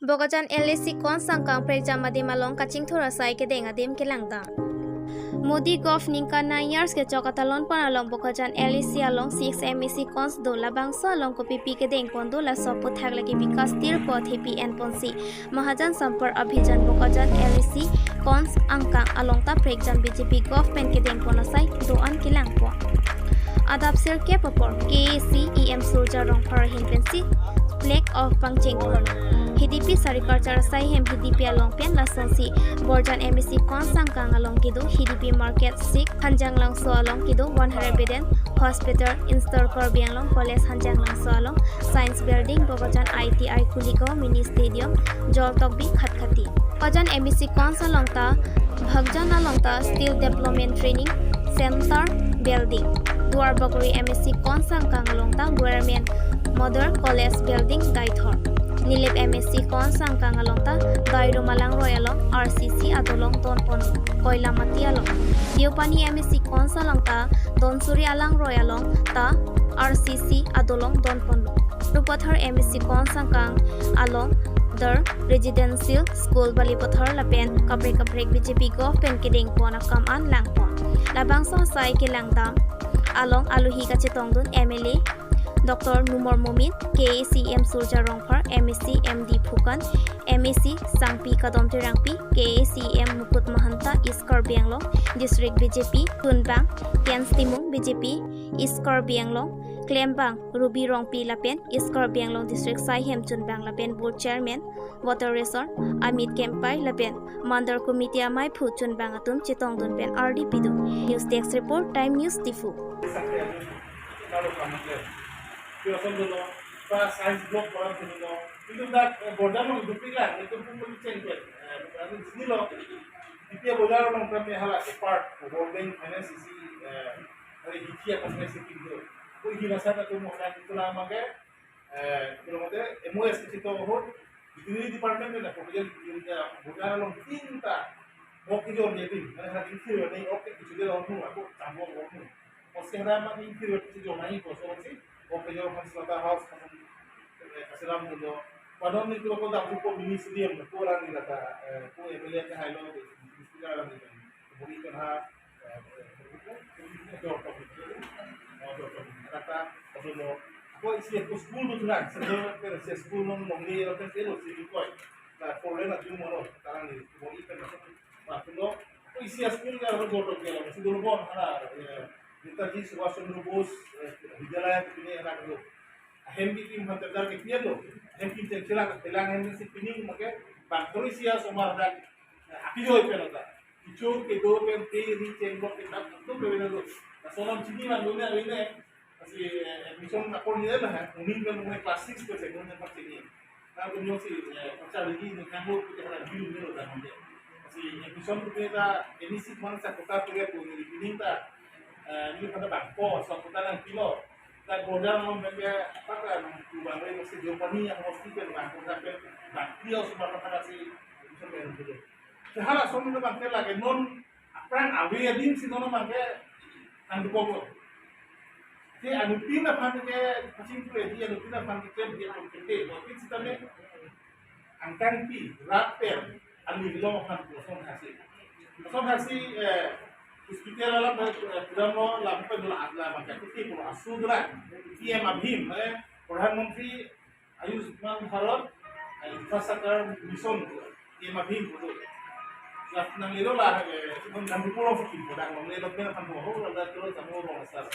Bogajan LAC kon sangkang prejam adi malong kaching thora sai ke deng adim ke langda. Modi golf ningka 9 years ke chokatalon pan along Bogajan LAC along 6 MEC cons do labang so along ko pipi ke deng pondo la sopo thak lagi bikas tir pot happy and ponsi Mahajan sampar abhijan Bogajan LAC cons angkang along ta prejam BJP golf pen ke deng pono sai do an ke langpo. Adap sir ke popor KAC EM Surja rong parahin pensi flag of pangcheng kono. HDP Sariculture sai hem HDP along pen la sonsi Borjan MEC kon sangkang along kido HDP market sik hanjang lang so along kido 100 beden hospital install kor biang long college hanjang lang so along science building Bogajan ITI kuligo mini stadium jol tok bi khatkhati Bogajan MEC kon salong ta bhagjan along ta steel development training center building Duar Bogori MEC kon sangkang along ta Guermian Mother College building Daithor Nilip MSc kon sangkang along ta Gairo Malang Royalong RCC adolong Tonpon Koila Mati along Diopani MSc kon salang ta Donsuri alang Royalong ta RCC adolong Donpon Rupathar MSc kon sangkang along The Residential School Balipathar lapen kaprek BJP Golf pen kedeng pon akam an langpon labang so sai ke langda along aluhi ka chetongdun MLA Dr. Numor Mumin, KACM Surja Rongphar, MEC MD Phukan, MEC Sangpi Kadom Tirangpi, KACM Mukut Mahanta, Iskar Bianglong, District BJP, Tunbang, Kian Stimung BJP, Iskar Bianglong, Klembang, Ruby Rongpi Lapen, Iskar Bianglong District Saihem Tunbang Lapen Board Chairman, Water Resort, Amit Kempai Lapen, Mandar Committee Amai Phu Tunbang Atum Chitong Dunpen RDP Du. News Desk Report, Time News Tifu. Pioson dulu, pas science block orang sini loh, itu dah border loh duplikat, itu pun boleh change. Berarti sini loh, dia border loh kami halat part, border mana sisi, hari hikia kami sisi itu, kau ini masa tu mau nak itu lama ke, kalau macam MOS itu hot, itu ni department ni lah, kemudian kita border loh tinta, mau kerja jadi, mana hari itu ni okey itu dia orang aku campur orang, masih ada macam itu itu orang kosong sih. Opinion from Slaughterhouse kasiram dulu. Padahal ni kalau kau dah buku mini stadium, kau orang ni kata, kau MLA ke highlight, istilah orang ni, berikan ha, kata, kalau kau isi aku school tu kan, sebab kerja school nongli, orang tu sih kau, dah foreign tu mana, sekarang ni, berikan macam, kalau kau isi school ni orang bodoh dia, mesti dulu pun ada. Netaji सुभाष चंद्र बोस विद्यालय पिने अनाक लो हेम की टीम हंतरदार के पिया लो हेम की चला तेलांग हेम से पिनी मके बाक्टोरिसिया सोमार दा आकी जो पे लगा किचो के दो पे ते री चेंग के तब तो पे लो सोनम चिनी मान लो ने असि एडमिशन अपन ने है उन्हीं में उन्हें क्लास 6 पे सेकंड में पढ़ते नहीं ना तो न्यू सी अच्छा लगी ने कामो के हला व्यू में लो दा हम असि एडमिशन पे दा एनीसी मन सा कोटा पे पूरी पिनी ता ini pada bangko, suatu tanah kilo. Dan border mempunyai apa kan? Bangun masih Jepani yang mesti kan bangko sampai bangkio semua kata si sebenarnya itu. Seharap semua bangkio lagi non apa yang awal din si non bangkio anu pokok. Jadi anu pina bangkio pasien tu dia anu pina bangkio dia kompeten. Tapi sistemnya angkan pi rapper anu belum kan kosong hasil Hospital alam drama lampai dulu adla macam itu pun asudra PM Abhim Perdana Menteri Ayushman Bharat infrastruktur mission PM Abhim itu nang itu lah nang pulau fikir pada orang lain lebih nak tahu ada terus sama orang besar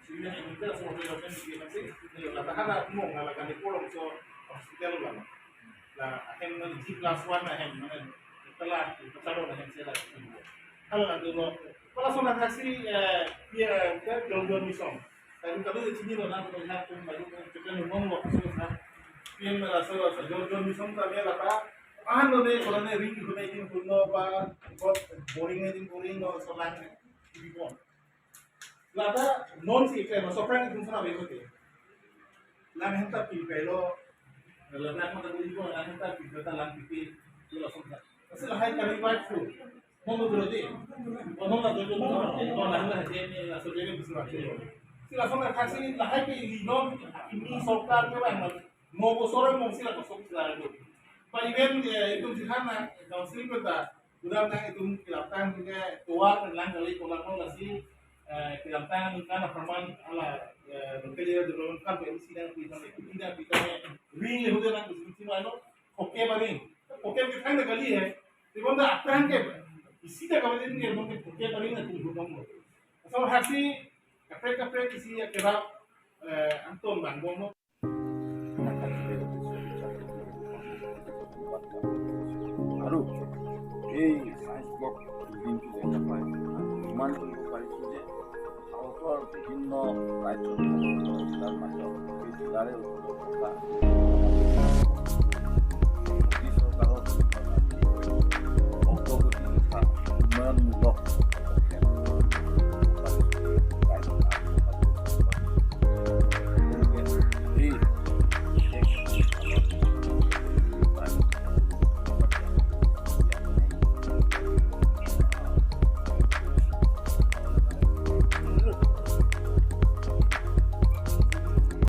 sehingga ini kita semua orang yang masih ini lah tak ada mau ngalakan di pulau so hospital lah akan menjadi kelas 1 mana telah tercapai yang saya kalau nanti kalau soal taksi dia ke mission. Tapi kalau di sini orang tu melihat tu baju kita ngomong waktu sana. Dia merasa jual mission tu dia kata, tu deh kalau ni ring tu ni puno apa, boring ni boring no soalan ni pun. Lada non sih kalau soalan itu sana begitu. Lang hentak pilpelo, lada mana tu pun lang hentak pilpelo lang pilpil, tu langsung. Asal hai kali buat tu. Mau berarti, mau nak dulu mau nak ni asal jadi bisnis lagi. Sila soalnya taksi lahai ke linom ini sokar tu kan, mau bosoran mau sila kosong sila itu. Pak event itu jihad na council kita sudah na itu kelihatan juga tua dan lang kali kolam nasi kelihatan kan perman ala berkelir di dalam kan berisi dan tidak bisa ring le hujan na kusi malo oke baring oke kita na kali है itu benda apran ke isi dah kawin ini benda oke baring na tuh kamu so hasi kapre kisi ya kira anton banggono আৰু এই science block বিল্ডিংটো দেখা পায় অনুমান কৰিব পাৰিছোঁ যে ভাৰতৰ বিভিন্ন ৰাজ্যৰ মাজত এই জিলাৰে উপলব্ধতা